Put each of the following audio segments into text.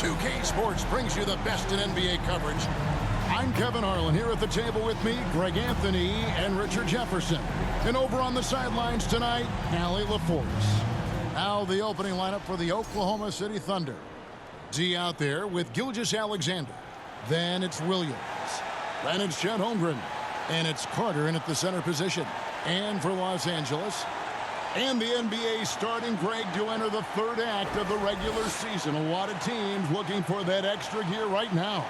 2K Sports brings you the best in NBA coverage. I'm Kevin Harlan. Here at the table with me, Greg Anthony and Richard Jefferson. And over on the sidelines tonight, Allie LaForce. Now the opening lineup for the Oklahoma City Thunder. D out there with Gilgeous-Alexander. Then it's Williams. Then it's Chet Holmgren. And it's Carter in at the center position. And for Los Angeles, and the NBA starting, Greg, to enter the third act of the regular season. A lot of teams looking for that extra gear right now.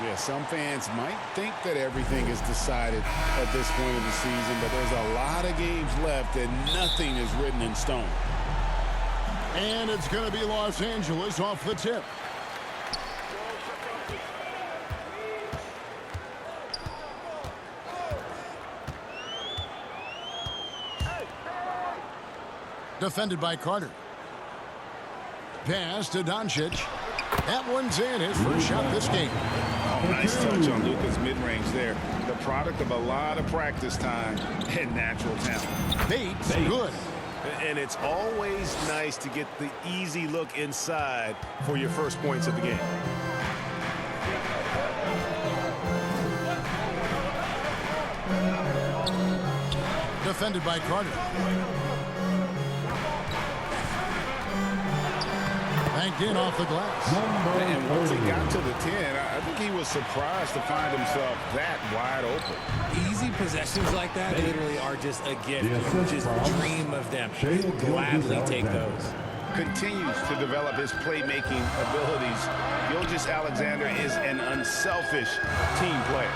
Yeah, some fans might think that everything is decided at this point of the season, but there's a lot of games left and nothing is written in stone. And it's going to be Los Angeles off the tip. Defended by Carter. Pass to Doncic. That one's in. His first shot this game. Oh, nice touch on Luka's mid-range there. The product of a lot of practice time and natural talent. Bates, good. And it's always nice to get the easy look inside for your first points of the game. Defended by Carter. Banked in off the glass. And once he got to the 10, I think he was surprised to find himself that wide open. Easy possessions like that literally are just a gift. You just dream of them. Gladly take those. Continues to develop his playmaking abilities. Gilgeous-Alexander is an unselfish team player.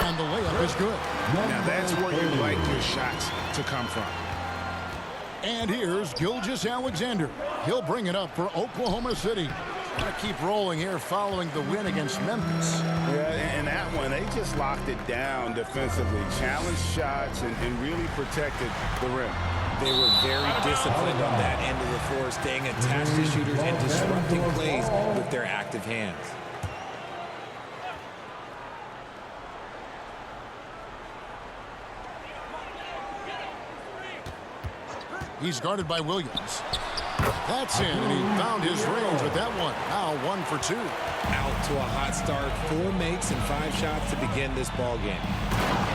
And the layup is good. Now that's where you like your shots to come from. And here's Gilgeous-Alexander. He'll bring it up for Oklahoma City. Gotta keep rolling here following the win against Memphis. Yeah, and that one, they just locked it down defensively. Challenged shots and really protected the rim. They were very disciplined on that end of the floor, staying attached to shooters and disrupting plays with their active hands. He's guarded by Williams. That's in, and he found his range with that one. Now 1 for 2. Out to a hot start, 4 makes and 5 shots to begin this ball game.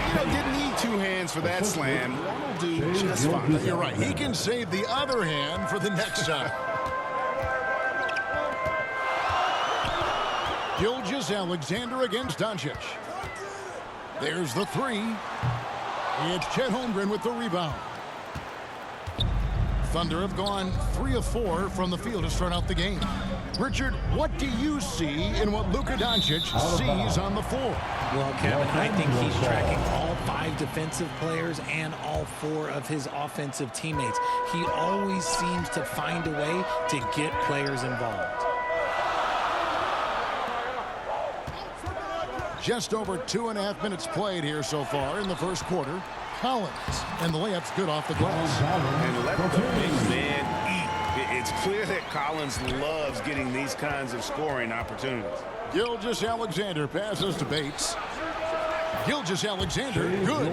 You know, didn't need 2 hands for that slam. That'll do just fine. You're right. He can save the other hand for the next shot. Gilgeous-Alexander against Doncic. There's the 3. It's Chet Holmgren with the rebound. Thunder have gone 3 of 4 from the field to start out the game. Richard, what do you see in what Luka Doncic sees on the floor? Well, Kevin, I think he's tracking all 5 defensive players and all 4 of his offensive teammates. He always seems to find a way to get players involved. Just over 2.5 minutes played here so far in the first quarter. Collins, and the layup's good off the glass. And let the big man eat. It's clear that Collins loves getting these kinds of scoring opportunities. Gilgeous-Alexander passes to Bates. Gilgeous-Alexander, good.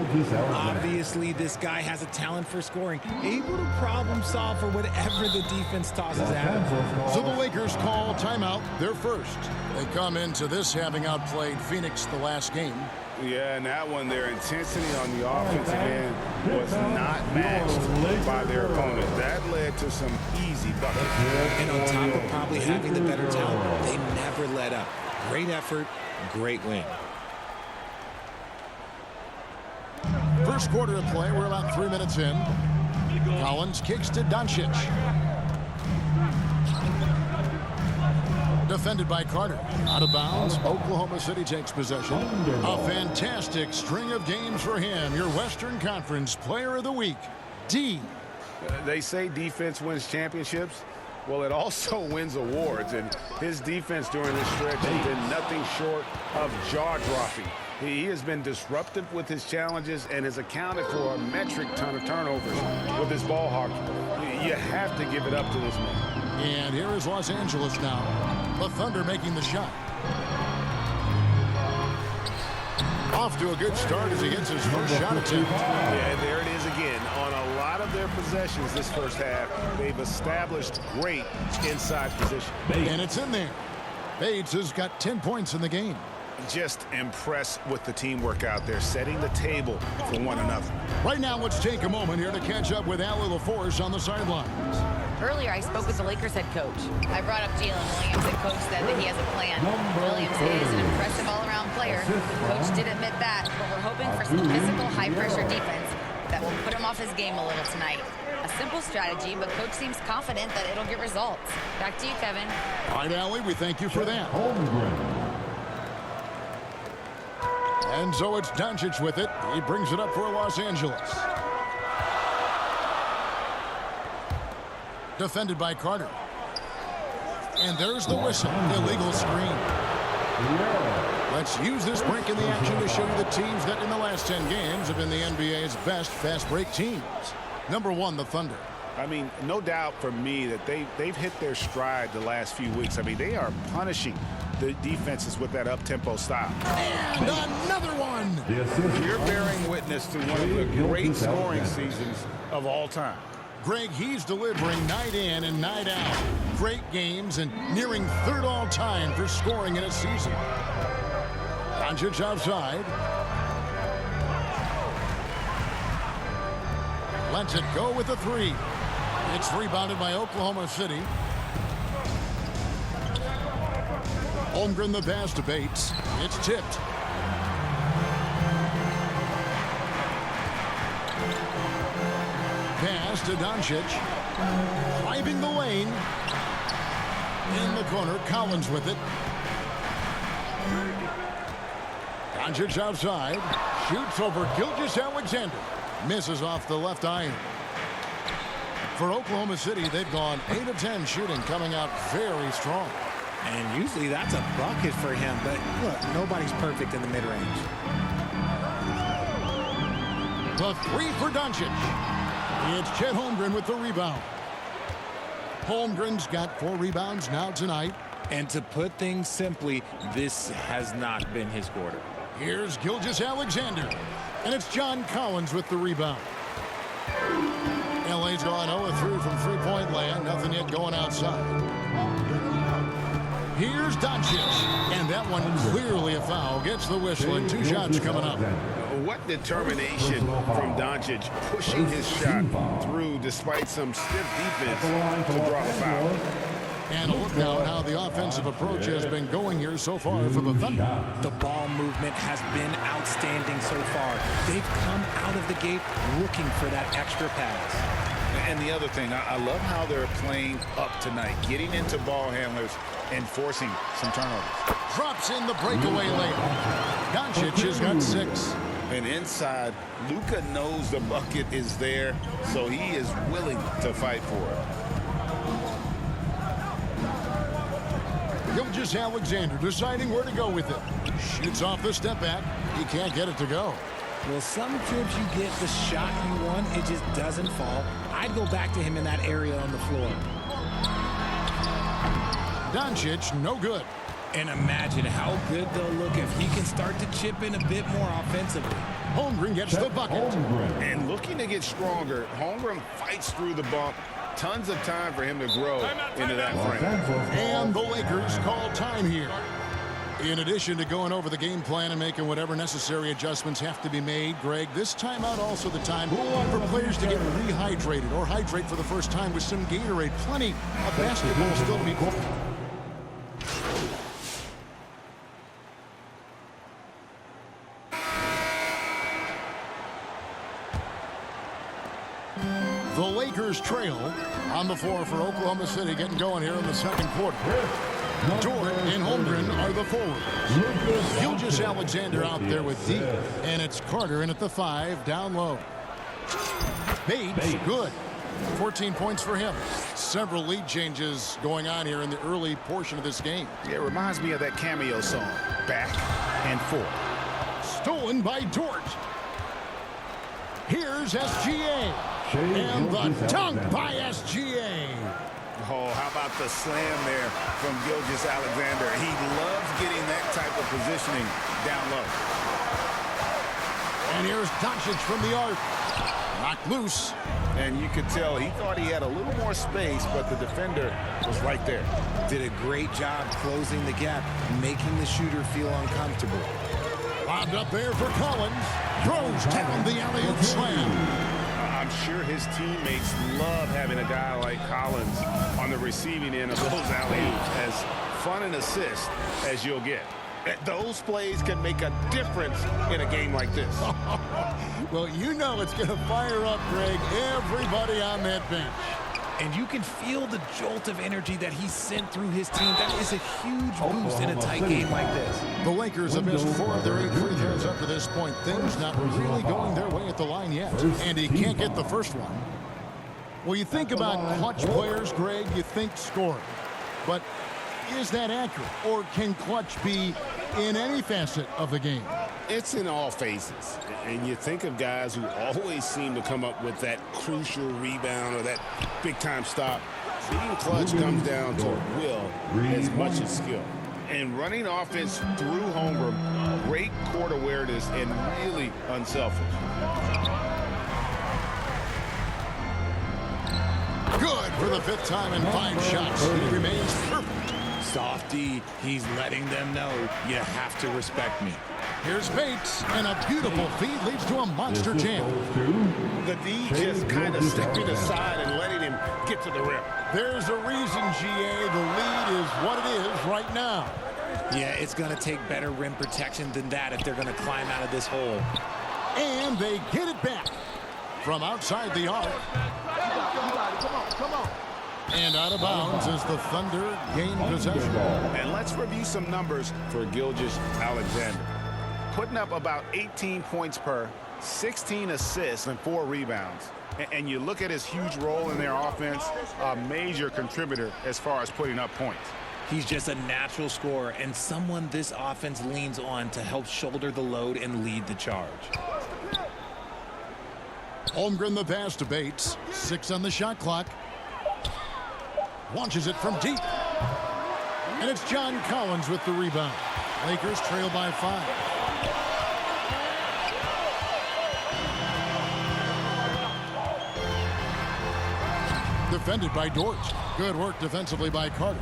Obviously, this guy has a talent for scoring, able to problem solve for whatever the defense tosses at him. So the Lakers call timeout, their first. They come into this having outplayed Phoenix the last game. Yeah, and that one, their intensity on the offensive end was not matched by their opponent. That led to some easy buckets. And on top of probably having the better talent, they never let up. Great effort, great win. First quarter of play, we're about 3 minutes in. Collins kicks to Doncic. Defended by Carter. Out of bounds, Oklahoma City takes possession. A fantastic string of games for him. Your Western Conference Player of the Week, D. They say defense wins championships. Well, it also wins awards, and his defense during this stretch has been nothing short of jaw-dropping. He has been disruptive with his challenges and has accounted for a metric ton of turnovers with his ball hockey. You have to give it up to this man. And here is Los Angeles now. The Thunder making the shot. Off to a good start as he gets his first shot attempt. Yeah, there it is again. On a lot of their their possessions this first half, they've established great inside position. And it's in there. Bates has got 10 points in the game. Just impressed with the teamwork out there, setting the table for one another. Right now, let's take a moment here to catch up with Allie LaForce on the sidelines. Earlier, I spoke with the Lakers head coach. I brought up Jalen Williams, and coach said that he has a plan. Williams is an impressive all-around player. Coach did admit that, but we're hoping for some physical, high-pressure defense that will put him off his game a little tonight. A simple strategy, but coach seems confident that it'll get results. Back to you, Kevin. All right, Allie, we thank you for that. And so it's Doncic with it. He brings it up for Los Angeles. Defended by Carter. And there's the whistle. Illegal screen. Let's use this break in the action to show you the teams that in the last 10 games have been the NBA's best fast break teams. Number 1, the Thunder. I mean, no doubt for me that they've hit their stride the last few weeks. I mean, they are punishing the defenses with that up-tempo style. And another one. You're bearing witness to one of the great scoring seasons of all time. Greg, he's delivering night in and night out. Great games and nearing third all-time for scoring in a season. Doncic outside. Lets it go with a 3. It's rebounded by Oklahoma City. Holmgren the pass to Bates. It's tipped. Pass to Doncic. Driving the lane. In the corner, Collins with it. Doncic outside. Shoots over Gilgeous-Alexander. Misses off the left iron. For Oklahoma City, they've gone 8 of 10 shooting, coming out very strong. And usually that's a bucket for him, but look, nobody's perfect in the mid-range. The 3 for Doncic. It's Chet Holmgren with the rebound. Holmgren's got 4 rebounds now tonight. And to put things simply, this has not been his quarter. Here's Gilgeous-Alexander. And it's John Collins with the rebound. LA's gone 0-3 from three-point land. Nothing yet going outside. Here's Doncic. And that one clearly a foul. Gets the whistle and 2 shots coming up. What determination from Doncic pushing his shot through despite some stiff defense to draw the foul. And a look now at how the offensive approach has been going here so far for the Thunder. The ball movement has been outstanding so far. They've come out of the gate looking for that extra pass. And the other thing, I love how they're playing up tonight, getting into ball handlers and forcing some turnovers. Drops in the breakaway layup. Doncic has got 6. And inside, Luka knows the bucket is there, so he is willing to fight for it. Gilgeous-Alexander deciding where to go with it. Shoots off the step back. He can't get it to go. Well, some trips you get the shot you want, it just doesn't fall. I'd go back to him in that area on the floor. Doncic, no good. And imagine how good they'll look if he can start to chip in a bit more offensively. Holmgren gets the bucket. And looking to get stronger, Holmgren fights through the bump. Tons of time for him to grow into that frame. And the Lakers call time here. In addition to going over the game plan and making whatever necessary adjustments have to be made, Greg, this timeout also the time for players to get rehydrated or hydrate for the first time with some Gatorade. Plenty of basketball still to be played. The Lakers trail on the floor for Oklahoma City, getting going here in the second quarter. Dort and Holmgren are the forwards. Gilgeous-Alexander out there with D. And it's Carter in at the 5, down low. Bates, good. 14 points for him. Several lead changes going on here in the early portion of this game. Yeah, it reminds me of that cameo song, Back and Forth. Stolen by Dort. Here's SGA. And the dunk by SGA. Oh, how about the slam there from Gilgeous-Alexander? He loves getting that type of positioning down low. And here's Doncic from the arc. Knocked loose. And you could tell he thought he had a little more space, but the defender was right there. Did a great job closing the gap, making the shooter feel uncomfortable. Lobbed up there for Collins. Throws down the alley-oop slam. I'm sure his teammates love having a guy like Collins on the receiving end of those alley-oops. As fun an assist as you'll get. Those plays can make a difference in a game like this. Well, you know it's going to fire up, Greg, everybody on that bench. And you can feel the jolt of energy that he sent through his team. That is a huge boost in a tight game like this. The Lakers have missed 4 of their 8 free throws up to this point. Things not really going their way at the line yet. And he can't get the first one. Well, you think about clutch players, Greg, you think scoring. But is that accurate? Or can clutch be in any facet of the game? It's in all phases. And you think of guys who always seem to come up with that crucial rebound or that big-time stop. Being clutch comes down to will as much as skill. And running offense through Holmgren, great court awareness and really unselfish. Good for the 5th time in 5 shots. He remains perfect. Softy, he's letting them know you have to respect me. Here's Bates, and a beautiful feed leads to a monster jam. The D just kind of stepping aside and letting him get to the rim. There's a reason, GA, the lead is what it is right now. Yeah, it's going to take better rim protection than that if they're going to climb out of this hole. And they get it back from outside the arc. Come on. And out of bounds as the Thunder gain possession. And let's review some numbers for Gilgeous-Alexander. Putting up about 18 points per, 16 assists, and 4 rebounds. And you look at his huge role in their offense, a major contributor as far as putting up points. He's just a natural scorer and someone this offense leans on to help shoulder the load and lead the charge. Holmgren the pass to Bates. 6 on the shot clock. Launches it from deep. And it's John Collins with the rebound. Lakers trail by 5. Defended by Dort. Good work defensively by Carter.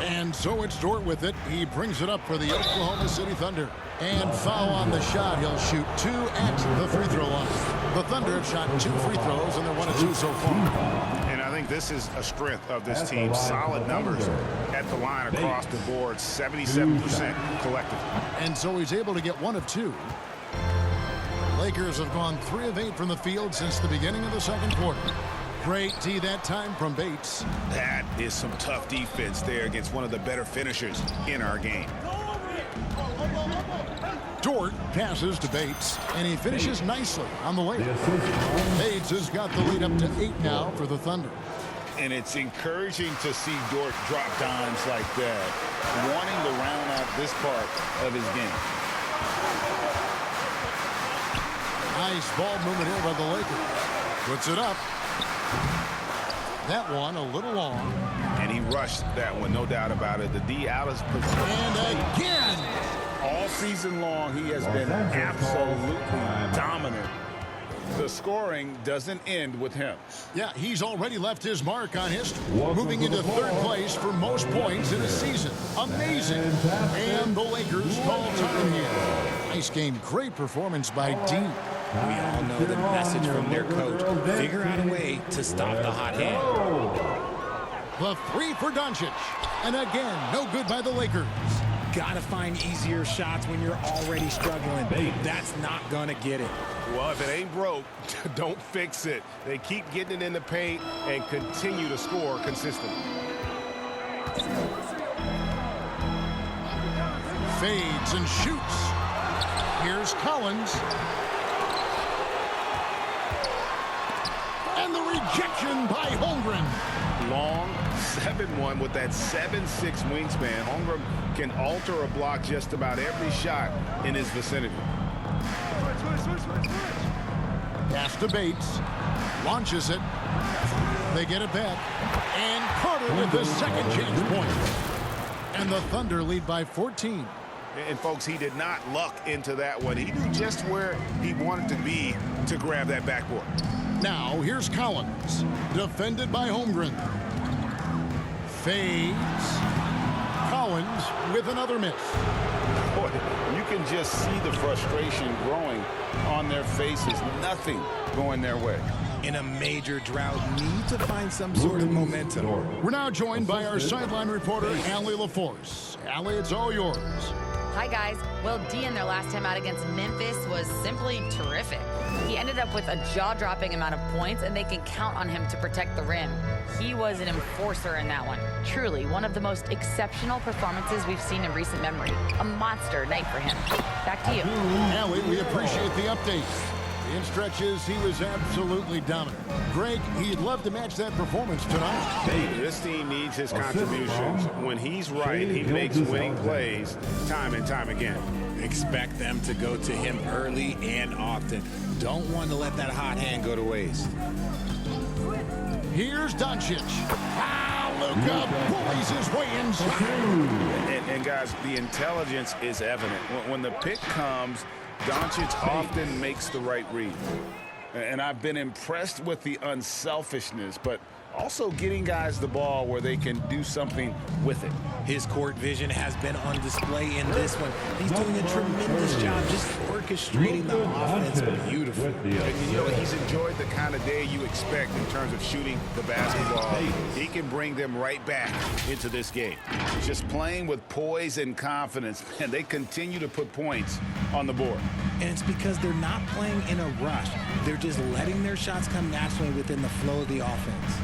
And so it's Dort with it. He brings it up for the Oklahoma City Thunder. And foul on the shot. He'll shoot 2 at the free throw line. The Thunder have shot 2 free throws, and they're 1 of 2 so far. And I think this is a strength of this team. Solid numbers at the line across the board. 77% collectively. And so he's able to get 1 of 2. Lakers have gone 3 of 8 from the field since the beginning of the second quarter. Great tee that time from Bates. That is some tough defense there against one of the better finishers in our game. Dort passes to Bates, and he finishes nicely on the layup. Bates has got the lead up to 8 now for the Thunder. And it's encouraging to see Dort drop dimes like that, wanting to round out this part of his game. Nice ball movement here by the Lakers. Puts it up. That one a little long. And he rushed that one, no doubt about it. The D out of position. And again. All season long, he has been absolutely dominant. The scoring doesn't end with him. Yeah, he's already left his mark on history, moving into 3rd place for most points in a season. Amazing. And the Lakers call time here. Nice game. Great performance by Dean. We all know the message from their coach. Figure out a way to stop the hot hand. The 3 for Doncic. And again, no good by the Lakers. Gotta find easier shots when you're already struggling. That's not gonna get it. Well, if it ain't broke, don't fix it. They keep getting it in the paint and continue to score consistently. Fades and shoots. Here's Collins. And the rejection by Holmgren. Long 7-1 with that 7'6" wingspan. Holmgren can alter a block just about every shot in his vicinity. Pass to Bates. Launches it. They get it back. And Carter with the second chance point. And the Thunder lead by 14. And folks, he did not luck into that one. He knew just where he wanted to be to grab that backboard. Now, here's Collins. Defended by Holmgren. Fades. Collins with another miss. Boy, you can just see the frustration growing on their faces. Nothing going their way. In a major drought, need to find some sort of momentum. We're now joined by our sideline reporter, Allie LaForce. Allie, it's all yours. Hi, guys. Well, D in their last time out against Memphis was simply terrific. He ended up with a jaw-dropping amount of points, and they can count on him to protect the rim. He was an enforcer in that one. Truly, one of the most exceptional performances we've seen in recent memory. A monster night for him. Back to you. Allie, we appreciate the update. In stretches, he was absolutely dominant. Greg, he'd love to match that performance tonight. Hey, this team needs his contributions. When he's right, he makes winning plays time and time again. Expect them to go to him early and often. Don't want to let that hot hand go to waste. Here's Doncic. Luka bullies his way inside. And guys, the intelligence is evident. When the pick comes, Doncic often makes the right read. And I've been impressed with the unselfishness, but also getting guys the ball where they can do something with it. His court vision has been on display in this one. He's doing a tremendous job just orchestrating the offense beautifully. And you know, he's enjoyed the kind of day you expect in terms of shooting the basketball. He can bring them right back into this game. Just playing with poise and confidence, and they continue to put points on the board. And it's because they're not playing in a rush. They're just letting their shots come naturally within the flow of the offense.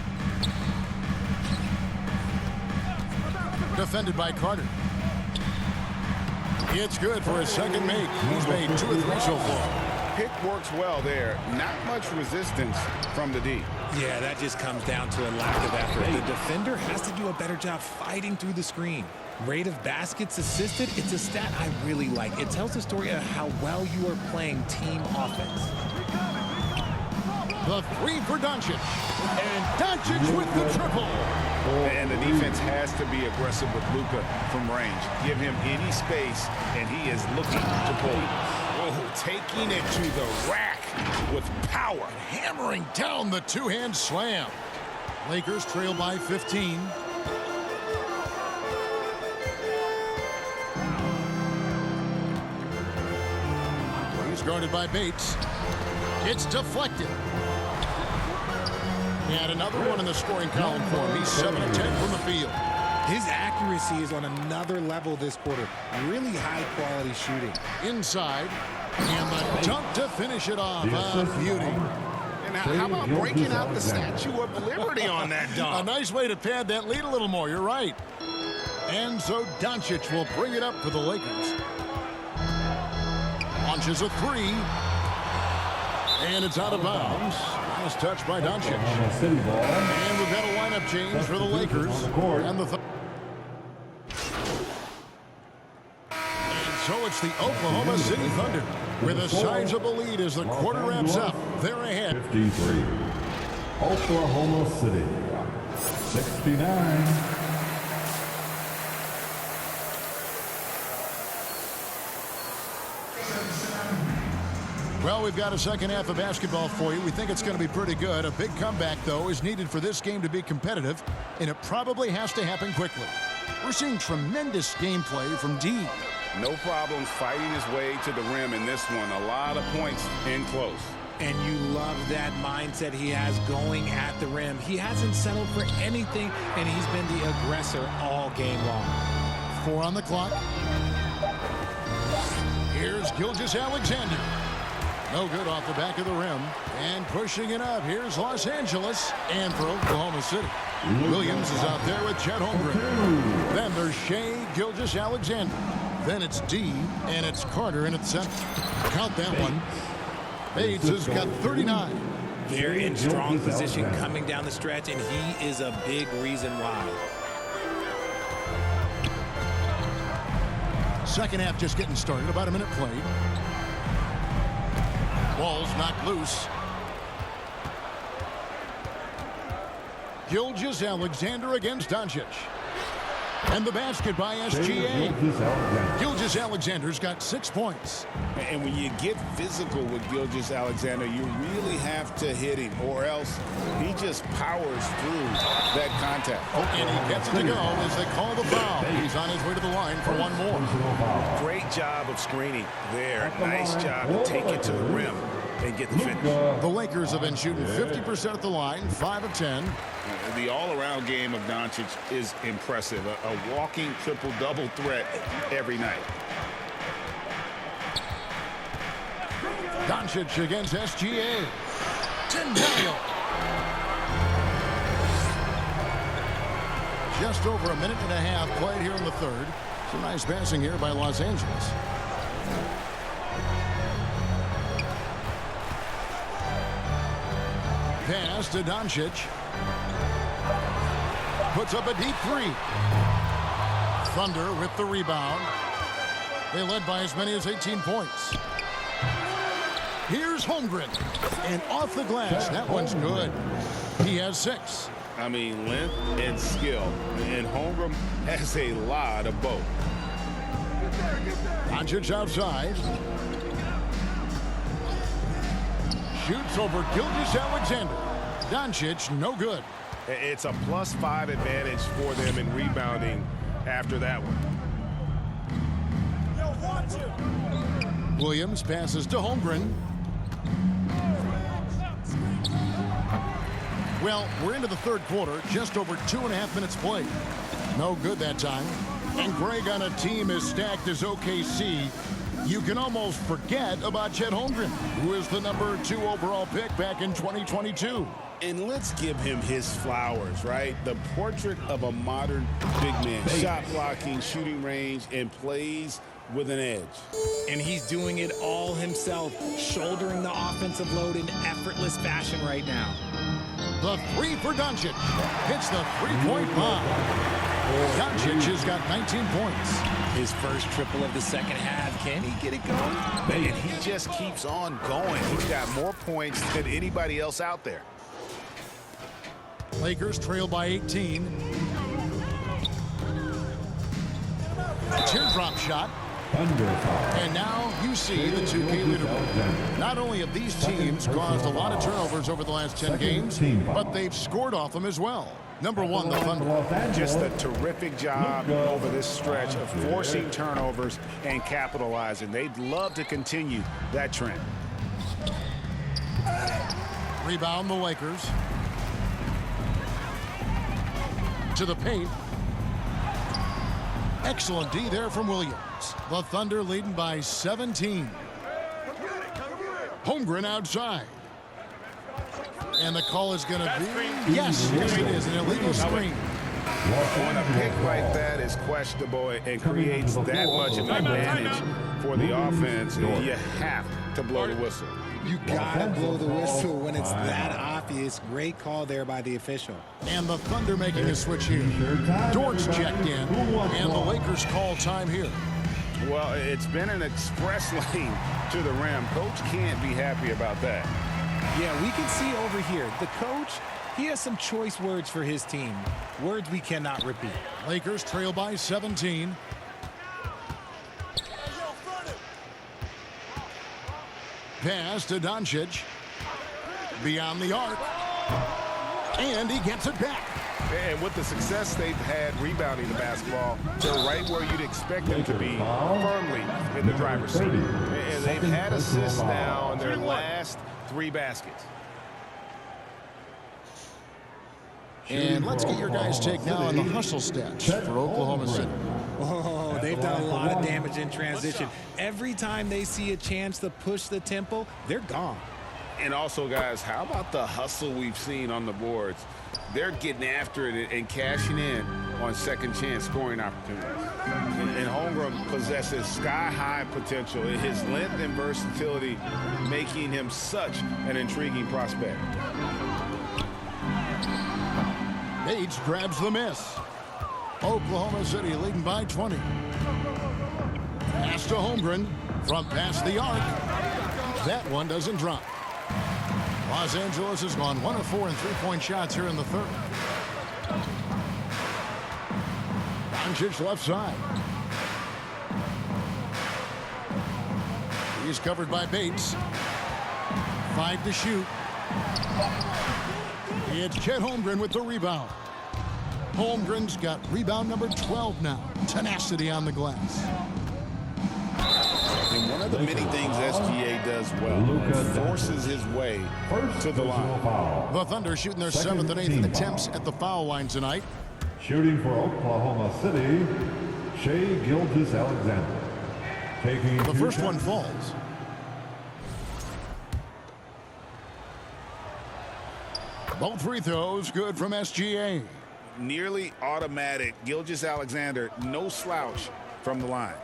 Defended by Carter. It's good for his second make. He's made 2 or 3 so far. Pick works well there. Not much resistance from the D. Yeah, that just comes down to a lack of effort. The defender has to do a better job fighting through the screen. Rate of baskets assisted, it's a stat I really like. It tells the story of how well you are playing team offense. The 3 for Doncic. And Doncic with the triple. And the defense has to be aggressive with Luka from range. Give him any space, and he is looking to pull it. Oh, taking it to the rack with power. Hammering down the two-hand slam. Lakers trail by 15. He's guarded by Bates. It's deflected. And another one in the scoring column for him. He's 7 of 10 from the field. His accuracy is on another level this quarter. Really high-quality shooting. Inside. And the dunk to finish it off. Beauty. And how about breaking out the Statue of Liberty on that dunk? A nice way to pad that lead a little more. You're right. And so Doncic will bring it up for the Lakers. Launches a 3. And it's out of bounds. Nice touch by Doncic. And we've got a lineup change for the Lakers. And so it's the Oklahoma City Thunder with a sizable lead as the quarter wraps up. They're ahead. 53. Oklahoma City. 69. Well, we've got a second half of basketball for you. We think it's going to be pretty good. A big comeback, though, is needed for this game to be competitive, and it probably has to happen quickly. We're seeing tremendous gameplay from D. No problem fighting his way to the rim in this one. A lot of points in close. And you love that mindset he has going at the rim. He hasn't settled for anything, and he's been the aggressor all game long. 4 on the clock. Here's Gilgeous-Alexander. No good off the back of the rim. And pushing it up. Here's Los Angeles. And for Oklahoma City, Williams is out there with Chet Holmgren. Then there's Shea Gilgeous-Alexander. Then it's D, and it's Carter in at center. Count that one. Bates has got 39. They're in strong position coming down the stretch, and he is a big reason why. Second half just getting started. About a minute played. Ball's knocked loose. Gilgeous-Alexander against Doncic. And the basket by SGA. Gilgeous-Alexander's got 6 points. And when you get physical with Gilgeous-Alexander, you really have to hit him, or else he just powers through that contact. And he gets it to go as they call the foul. He's on his way to the line for one more. Great job of screening there. Nice job to take it to the rim and get the finish. The Lakers have been shooting 50% at the line, 5 of 10. The all-around game of Doncic is impressive. A walking triple-double threat every night. Doncic against SGA. Daniel. Just over a minute and a half played here in the third. Some nice passing here by Los Angeles. Pass to Doncic. Puts up a deep three. Thunder with the rebound. They led by as many as 18 points. Here's Holmgren. And off the glass. That one's good. He has 6. I mean, length and skill. And Holmgren has a lot of both. Doncic outside. Shoots over Gilgeous-Alexander. Doncic, no good. It's a +5 advantage for them in rebounding after that one. Williams passes to Holmgren. Well, we're into the third quarter, just over 2.5 minutes played. No good that time. And Greg, on a team as stacked as OKC, you can almost forget about Chet Holmgren, who is the number 2 overall pick back in 2022. And let's give him his flowers, right? The portrait of a modern big man. Shot blocking, shooting range, and plays with an edge. And he's doing it all himself, shouldering the offensive load in effortless fashion right now. The 3 for Doncic. Hits the 3-point bomb. Doncic has got 19 points. His first triple of the second half. Can he get it going? And he just keeps on going. He's got more points than anybody else out there. Lakers trail by 18. Teardrop shot. And now you see the 2K leaderboard. Not only have these teams caused a lot of turnovers over the last 10 games, but they've scored off them as well. Number 1, the Thunder. Just a terrific job over this stretch of forcing turnovers and capitalizing. They'd love to continue that trend. Rebound the Lakers. To the paint. Excellent D there from Williams. The Thunder leading by 17. Holmgren outside. And the call is going to be, yes, it is an illegal screen. When a pick like that is questionable and creates that much of an advantage for the offense, you have to blow the whistle. You gotta blow the whistle when it's that obvious. Great call there by the official. And the Thunder making a switch here. Dort's checked in, and the Lakers call time here. Well, it's been an express lane to the rim. Coach can't be happy about that. Yeah, we can see over here, the coach, he has some choice words for his team. Words we cannot repeat. Lakers trail by 17. Pass to Doncic. Beyond the arc. And he gets it back. And with the success they've had rebounding the basketball, they're right where you'd expect them to be, firmly in the driver's seat. And they've had assists now on their last 3 baskets. And let's get your guys' take now on the hustle stats for Oklahoma City. Oh, they've done a lot of damage in transition. Every time they see a chance to push the tempo, they're gone. And also, guys, how about the hustle we've seen on the boards? They're getting after it and cashing in on second chance scoring opportunities. And Holmgren possesses sky-high potential in his length and versatility, making him such an intriguing prospect. Bates grabs the miss. Oklahoma City leading by 20. Pass to Holmgren from past the arc. That one doesn't drop. Los Angeles has gone 1 of 4 in 3-point shots here in the third. Doncic left side. He's covered by Bates. 5 to shoot. It's Chet Holmgren with the rebound. Holmgren's got rebound number 12 now. Tenacity on the glass. And one of the many things SGA does well, forces his way to the line. The Thunder shooting their 7th and 8th attempts at the foul line tonight. Shooting for Oklahoma City, Shai Gilgeous-Alexander. Taking The first one falls. Both free throws good from SGA. Nearly automatic. Gilgeous-Alexander, no slouch from the line.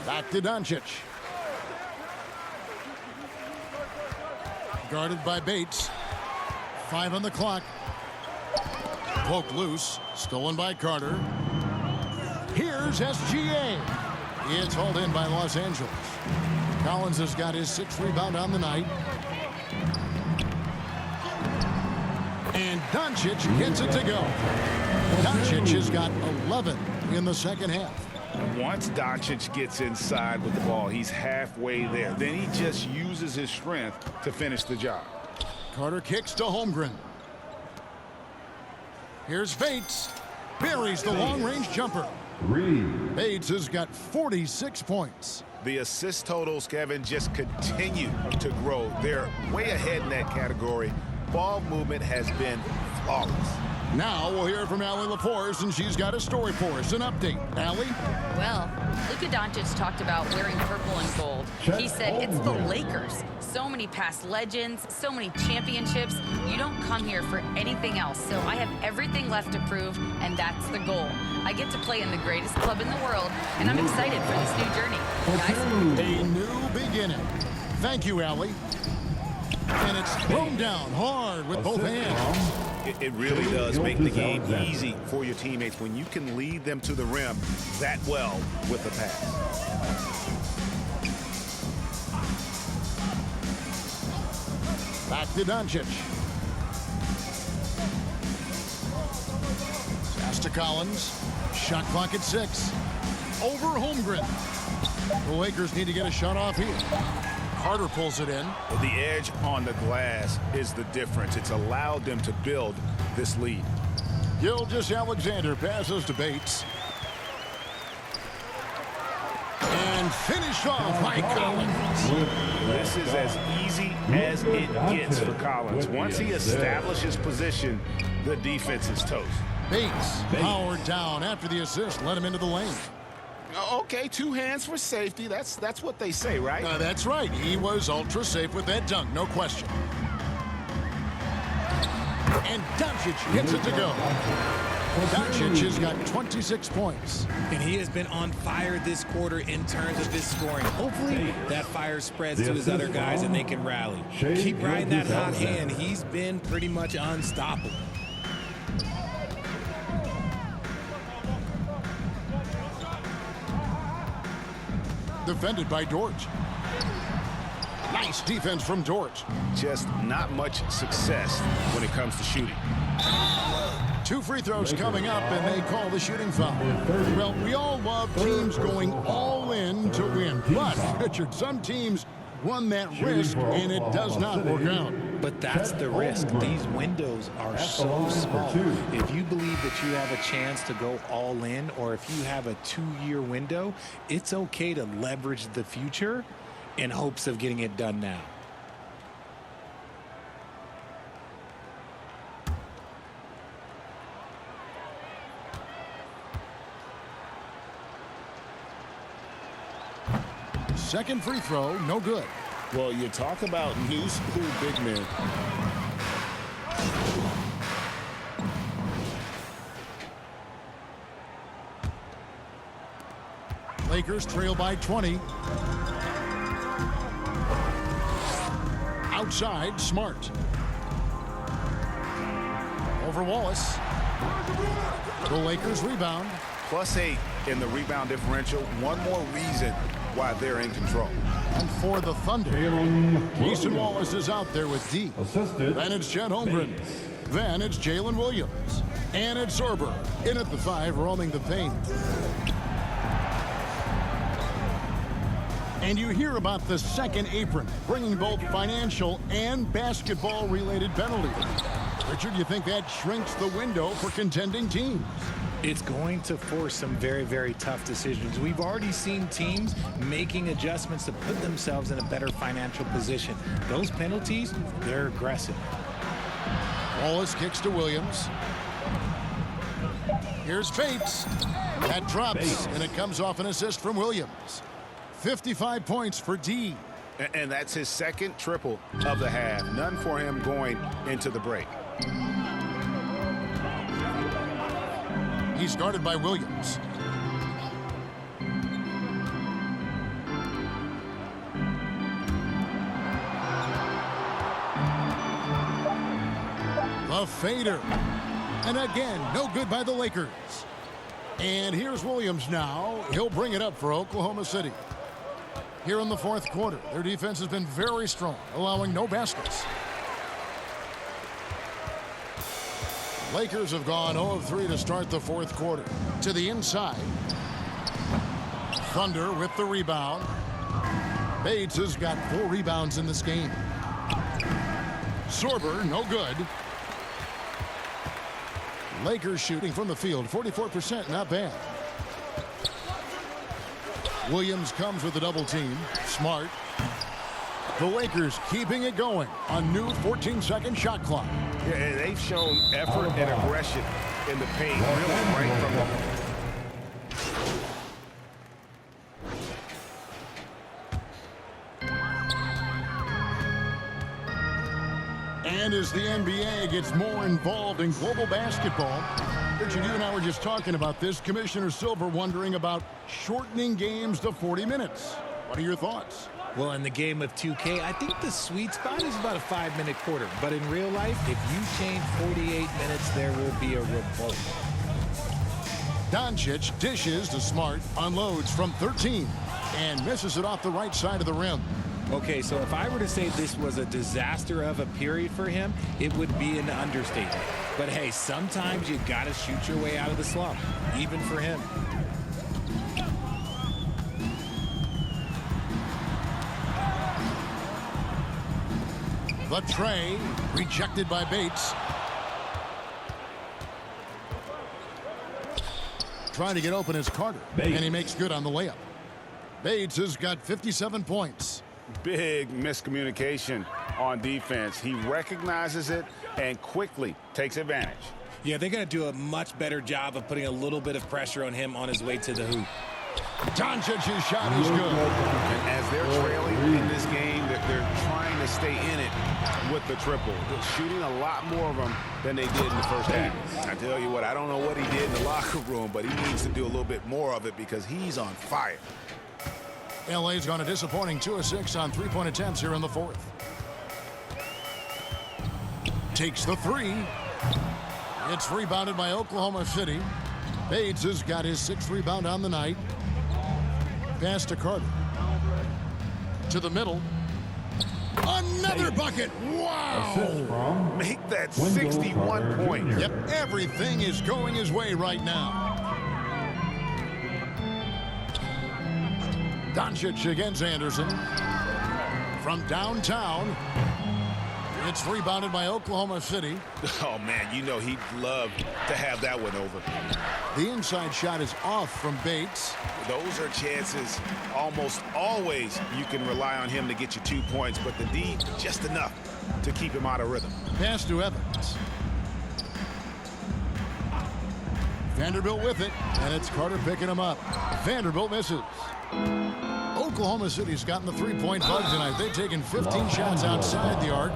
Back to Doncic. Guarded by Bates. 5 on the clock. Poked loose. Stolen by Carter. Here's SGA. It's hauled in by Los Angeles. Collins has got his 6th rebound on the night. And Doncic gets it to go. Doncic has got 11 in the second half. Once Doncic gets inside with the ball, he's halfway there. Then he just uses his strength to finish the job. Carter kicks to Holmgren. Here's Bates. Buries the long-range jumper. Bates has got 46 points. The assist totals, Kevin, just continue to grow. They're way ahead in that category. Ball movement has been flawless. Now we'll hear from Allie LaForce, and she's got a story for us. An update. Allie? Well, Luka Doncic talked about wearing purple and gold. He said it's the Lakers. So many past legends, so many championships. You don't come here for anything else. So I have everything left to prove, and that's the goal. I get to play in the greatest club in the world, and I'm excited for this new journey. Guys? A new beginning. Thank you, Allie. And it's thrown down hard with both hands. It really does make the game easy for your teammates when you can lead them to the rim that well with a pass. Back to Doncic. Pass to Collins. Shot clock at 6. Over Holmgren. The Lakers need to get a shot off here. Carter pulls it in. The edge on the glass is the difference. It's allowed them to build this lead. Gilgeous-Alexander passes to Bates. And finished off by Collins. This is as easy as it gets for Collins. Once he establishes position, the defense is toast. Bates powered down after the assist. Let him into the lane. Okay, 2 hands for safety. That's what they say, right? That's right. He was ultra safe with that dunk, no question. And Doncic gets it to go. Doncic has got 26 points. And he has been on fire this quarter in terms of his scoring. Hopefully that fire spreads to his other guys and they can rally. Keep riding that hot hand. He's been pretty much unstoppable. Defended by Dort. Nice defense from Dort. Just not much success when it comes to shooting. 2 free throws coming up, and they call the shooting foul. Well, we all love teams going all in to win. But, Richard, some teams run that risk, and it does not work out. But that's the risk. These windows are so small. If you believe that you have a chance to go all in, or if you have a 2-year window, it's okay to leverage the future in hopes of getting it done now. Second free throw, no good. Well, you talk about new school big men. Lakers trail by 20. Outside, Smart. Over Wallace. The Lakers rebound. +8 in the rebound differential. One more reason why they're in control. And for the Thunder, Keeson Wallace is out there with D. Assisted. Then it's Chet Holmgren. Then it's Jalen Williams. And it's Zorber in at the 5, roaming the paint. And you hear about the second apron, bringing both financial and basketball-related penalties. Richard, you think that shrinks the window for contending teams? It's going to force some very, very tough decisions. We've already seen teams making adjustments to put themselves in a better financial position. Those penalties, they're aggressive. Wallace kicks to Williams. Here's Bates. That drops, and it comes off an assist from Williams. 55 points for D. And that's his second triple of the half. None for him going into the break. He's guarded by Williams. The fader. And again, no good by the Lakers. And here's Williams now. He'll bring it up for Oklahoma City. Here in the fourth quarter, their defense has been very strong, allowing no baskets. Lakers have gone 0 of 3 to start the fourth quarter. To the inside. Thunder with the rebound. Bates has got 4 rebounds in this game. Zorber, no good. Lakers shooting from the field, 44%, not bad. Williams comes with a double team. Smart. The Lakers keeping it going on new 14-second shot clock. Yeah, and they've shown effort and aggression in the paint, really right from the... And as the NBA gets more involved in global basketball, Richard, you and I were just talking about this. Commissioner Silver wondering about shortening games to 40 minutes. What are your thoughts? Well, in the game of 2K, I think the sweet spot is about a 5-minute quarter. But in real life, if you change 48 minutes, there will be a revolt. Doncic dishes to Smart, unloads from 13, and misses it off the right side of the rim. Okay, so if I were to say this was a disaster of a period for him, it would be an understatement. But hey, sometimes you gotta shoot your way out of the slump, even for him. The tray, rejected by Bates. Trying to get open is Carter, and he makes good on the layup. Bates has got 57 points. Big miscommunication on defense. He recognizes it and quickly takes advantage. Yeah, they're going to do a much better job of putting a little bit of pressure on him on his way to the hoop. Doncic's shot is good. And as they're trailing in this game, they're trying to stay in it with the triple. They're shooting a lot more of them than they did in the first half. I tell you what, I don't know what he did in the locker room, but he needs to do a little bit more of it because he's on fire. LA's gone a disappointing 2 of 6 on three-point attempts here in the fourth. Takes the 3. It's rebounded by Oklahoma City. Bates has got his 6th rebound on the night. Pass to Carter. To the middle. Another bucket. Wow. Make that 61 points. Yep, everything is going his way right now. Doncic against Anderson. From downtown. It's rebounded by Oklahoma City. Oh, man, you know he'd love to have that one over. The inside shot is off from Bates. Those are chances almost always you can rely on him to get you 2 points, but the D, just enough to keep him out of rhythm. Pass to Evans. Vanderbilt with it, and it's Carter picking him up. Vanderbilt misses. Oklahoma City's gotten the three-point bug tonight. They've taken 15 shots outside the arc.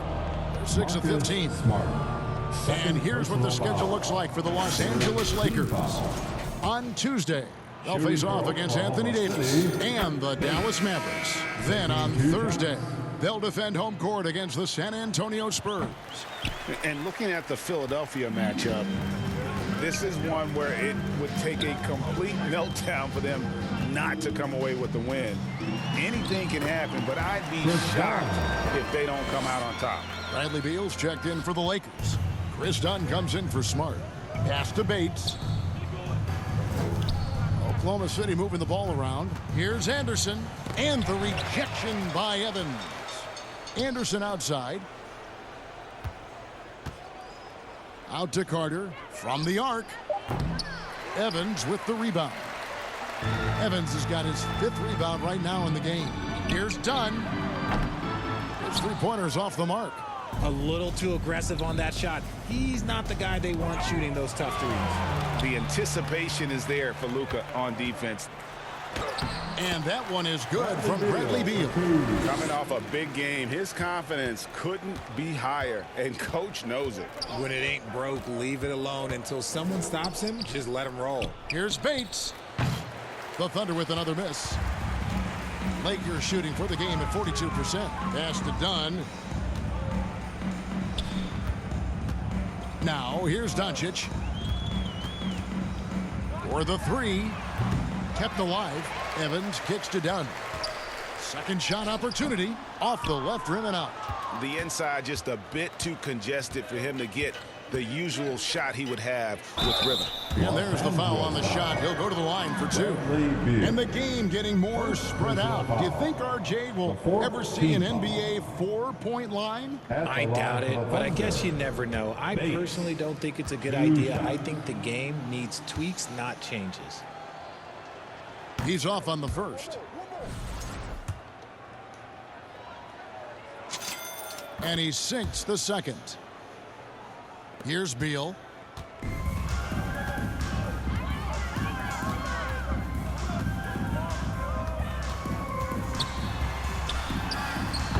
They're 6 of 15. And here's what the schedule looks like for the Los Angeles Lakers. On Tuesday, they'll face off against Anthony Davis and the Dallas Mavericks. Then on Thursday, they'll defend home court against the San Antonio Spurs. And looking at the Philadelphia matchup, this is one where it would take a complete meltdown for them not to come away with the win. Anything can happen, but I'd be shocked if they don't come out on top. Bradley Beal's checked in for the Lakers. Chris Dunn comes in for Smart. Pass to Bates. Oklahoma City moving the ball around. Here's Anderson. And the rejection by Evans. Anderson outside. Out to Carter. From the arc. Evans with the rebound. Evans has got his 5th rebound right now in the game. Here's Dunn. His three-pointer's off the mark. A little too aggressive on that shot. He's not the guy they want shooting those tough threes. The anticipation is there for Luka on defense. And that one is good from Bradley Beal. Coming off a big game, his confidence couldn't be higher, and coach knows it. When it ain't broke, leave it alone until someone stops him. Just let him roll. Here's Bates. The Thunder with another miss. Lakers shooting for the game at 42%. Pass to Dunn. Now here's Doncic. For the 3. Kept alive. Evans kicks to Dunn. Second shot opportunity. Off the left rim and out. The inside just a bit too congested for him to get the usual shot he would have with rhythm. And there's the foul on the shot. He'll go to the line for 2. And the game getting more spread out. Do you think RJ will ever see an NBA 4-point line? I doubt it, but I guess you never know. I personally don't think it's a good idea. I think the game needs tweaks, not changes. He's off on the first. And he sinks the second. Here's Beal.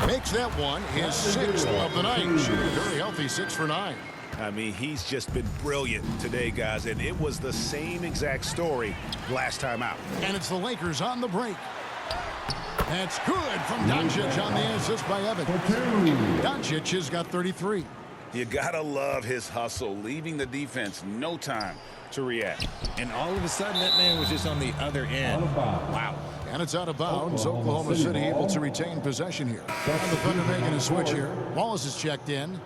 Makes that one his 6th of the night. Shooting very healthy, 6 for 9. I mean, he's just been brilliant today, guys, and it was the same exact story last time out. And it's the Lakers on the break. That's good from Doncic on the assist by Evans. Doncic has got 33. You gotta love his hustle, leaving the defense no time to react. And all of a sudden, that man was just on the other end. Wow. And it's out of bounds. Oklahoma City able to retain possession here. And the Thunder making a switch here. Wallace is checked in.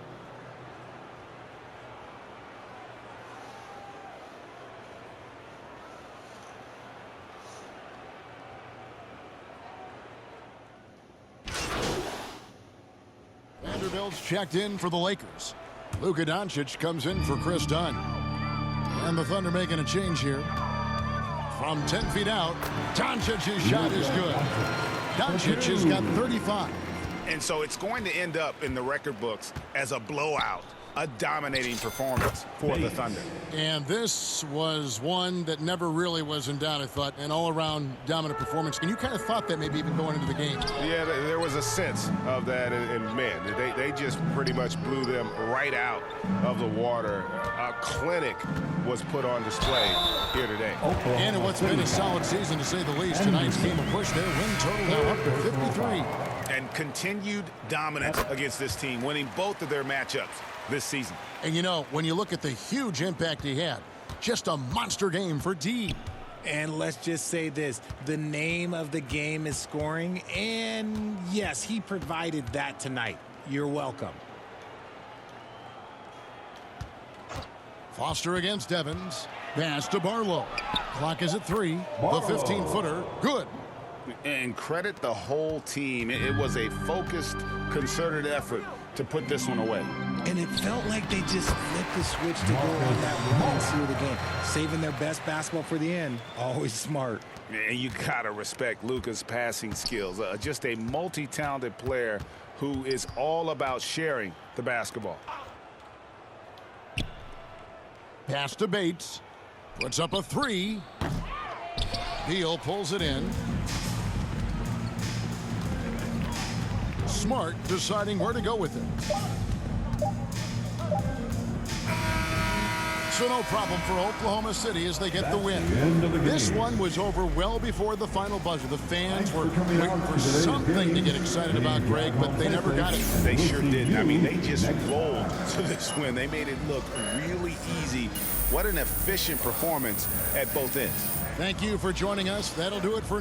Vanderbilt's checked in for the Lakers. Luka Doncic comes in for Chris Dunn. And the Thunder making a change here. From 10 feet out, Doncic's shot is good. Doncic has got 35. And so it's going to end up in the record books as a blowout, a dominating performance for the Thunder. And this was one that never really was in doubt, I thought, an all-around dominant performance. And you kind of thought that maybe even going into the game. Yeah, there was a sense of that, and man, they just pretty much blew them right out of the water. A clinic was put on display here today. And in what's been a solid season, to say the least, tonight's game of push, their win total now up to 53. And continued dominance against this team, winning both of their matchups this season. And you know, when you look at the huge impact he had, just a monster game for D. And let's just say this, the name of the game is scoring, and yes, he provided that tonight. You're welcome. Foster against Evans. Pass to Barlow. Clock is at 3. The 15-footer, good. And credit the whole team. It was a focused, concerted effort to put this one away. And it felt like they just flipped the switch to go on that run and seal the game. Saving their best basketball for the end. Always smart. And you gotta respect Luka's passing skills. Just a multi-talented player who is all about sharing the basketball. Pass to Bates. Puts up a 3. Beal pulls it in. Smart deciding where to go with it. So no problem for Oklahoma City as they get the win. This one was over well before the final buzzer. The fans were waiting for something to get excited about, Greg, but they never got it. They sure didn't. I mean, they just rolled to this win. They made it look really easy. What an efficient performance at both ends. Thank you for joining us. That'll do it for